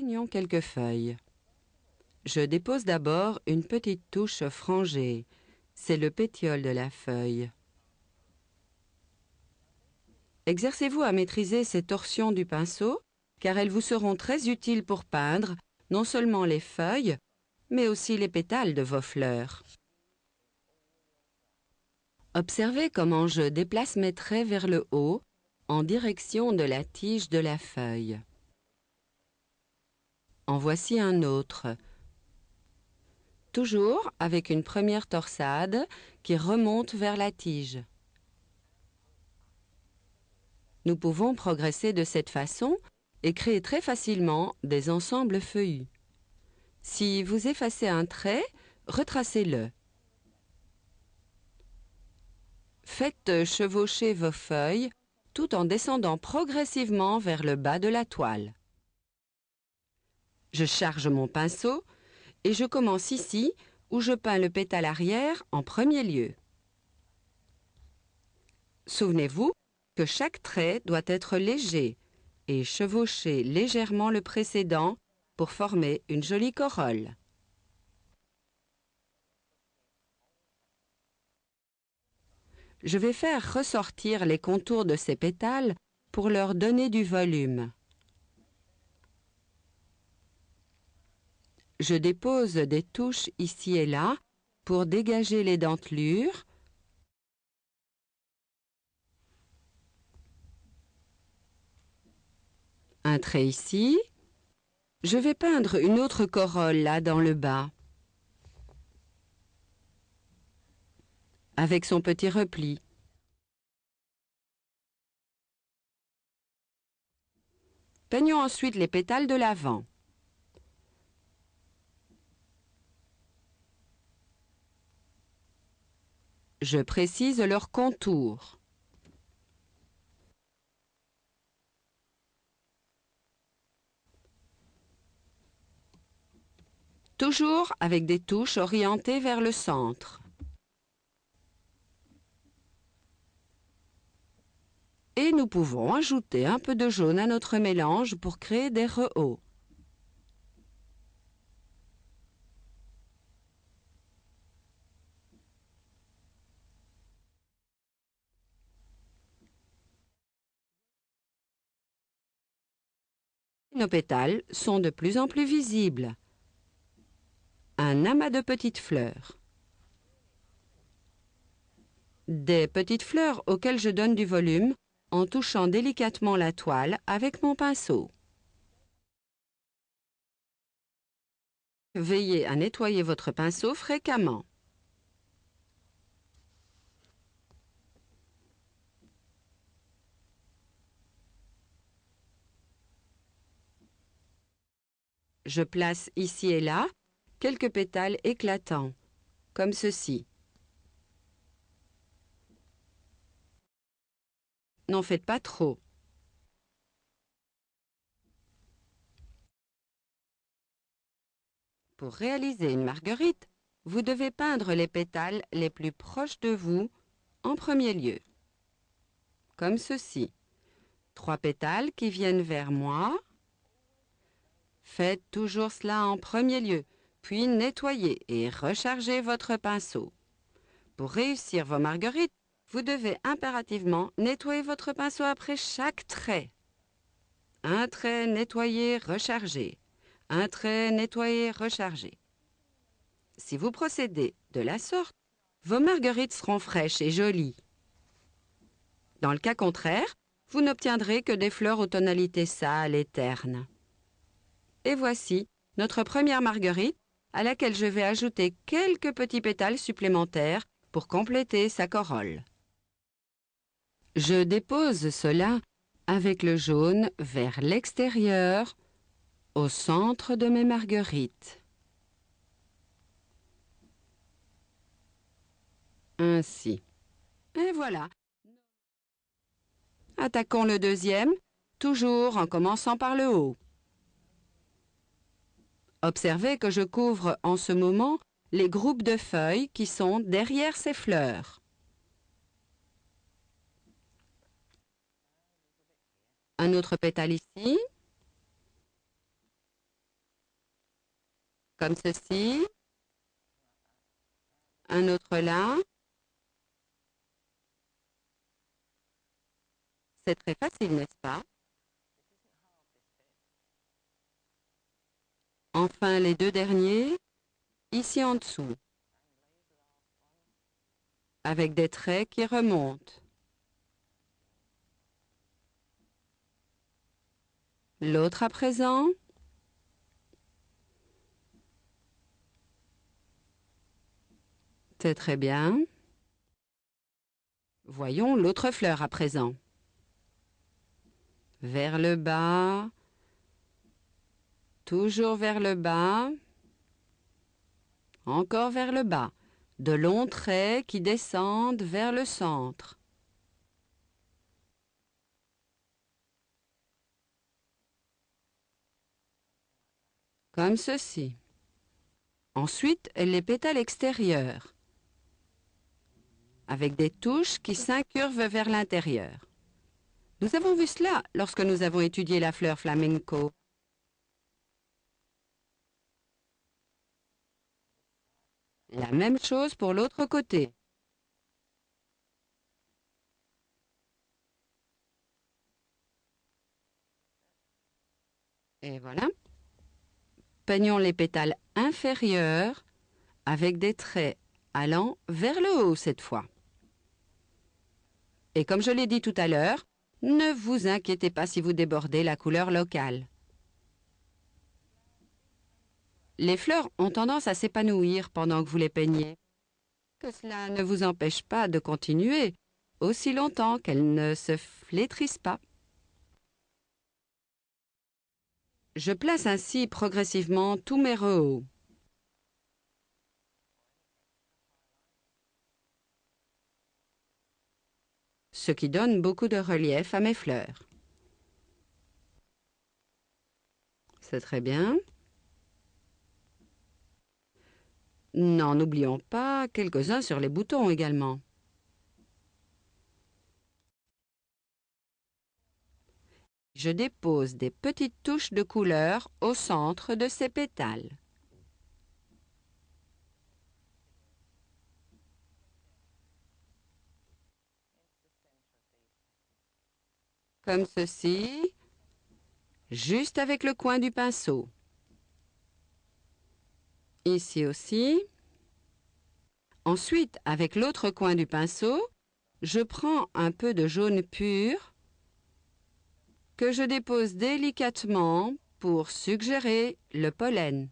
Peignons quelques feuilles. Je dépose d'abord une petite touche frangée. C'est le pétiole de la feuille. Exercez-vous à maîtriser ces torsions du pinceau, car elles vous seront très utiles pour peindre non seulement les feuilles, mais aussi les pétales de vos fleurs. Observez comment je déplace mes traits vers le haut, en direction de la tige de la feuille. En voici un autre. Toujours avec une première torsade qui remonte vers la tige. Nous pouvons progresser de cette façon et créer très facilement des ensembles feuillus. Si vous effacez un trait, retracez-le. Faites chevaucher vos feuilles tout en descendant progressivement vers le bas de la toile. Je charge mon pinceau et je commence ici où je peins le pétale arrière en premier lieu. Souvenez-vous que chaque trait doit être léger et chevaucher légèrement le précédent pour former une jolie corolle. Je vais faire ressortir les contours de ces pétales pour leur donner du volume. Je dépose des touches ici et là pour dégager les dentelures. Un trait ici. Je vais peindre une autre corolle là dans le bas, avec son petit repli. Peignons ensuite les pétales de l'avant. Je précise leur contour. Toujours avec des touches orientées vers le centre. Et nous pouvons ajouter un peu de jaune à notre mélange pour créer des rehauts. Nos pétales sont de plus en plus visibles. Un amas de petites fleurs. Des petites fleurs auxquelles je donne du volume en touchant délicatement la toile avec mon pinceau. Veillez à nettoyer votre pinceau fréquemment. Je place ici et là quelques pétales éclatants, comme ceci. N'en faites pas trop. Pour réaliser une marguerite, vous devez peindre les pétales les plus proches de vous en premier lieu. Comme ceci. 3 pétales qui viennent vers moi. Faites toujours cela en premier lieu, puis nettoyez et rechargez votre pinceau. Pour réussir vos marguerites, vous devez impérativement nettoyer votre pinceau après chaque trait. Un trait nettoyé, rechargé. Un trait nettoyé, rechargé. Si vous procédez de la sorte, vos marguerites seront fraîches et jolies. Dans le cas contraire, vous n'obtiendrez que des fleurs aux tonalités sales et ternes. Et voici notre première marguerite à laquelle je vais ajouter quelques petits pétales supplémentaires pour compléter sa corolle. Je dépose cela avec le jaune vers l'extérieur, au centre de mes marguerites. Ainsi. Et voilà. Attaquons le deuxième, toujours en commençant par le haut. Observez que je couvre en ce moment les groupes de feuilles qui sont derrière ces fleurs. Un autre pétale ici. comme ceci. Un autre là. C'est très facile, n'est-ce pas? Enfin, les deux derniers, ici en dessous, avec des traits qui remontent. L'autre à présent. C'est très bien. Voyons l'autre fleur à présent. Vers le bas, toujours vers le bas, encore vers le bas. De longs traits qui descendent vers le centre. Comme ceci. Ensuite, les pétales extérieurs, avec des touches qui s'incurvent vers l'intérieur. Nous avons vu cela lorsque nous avons étudié la fleur flamenco. La même chose pour l'autre côté. Et voilà. Peignons les pétales inférieurs avec des traits allant vers le haut cette fois. Et comme je l'ai dit tout à l'heure, ne vous inquiétez pas si vous débordez la couleur locale. Les fleurs ont tendance à s'épanouir pendant que vous les peignez. Que cela ne vous empêche pas de continuer aussi longtemps qu'elles ne se flétrissent pas. Je place ainsi progressivement tous mes rehauts. Ce qui donne beaucoup de relief à mes fleurs. C'est très bien. N'en oublions pas quelques-uns sur les boutons également. Je dépose des petites touches de couleur au centre de ces pétales. Comme ceci, juste avec le coin du pinceau. Ici aussi. Ensuite, avec l'autre coin du pinceau, je prends un peu de jaune pur que je dépose délicatement pour suggérer le pollen.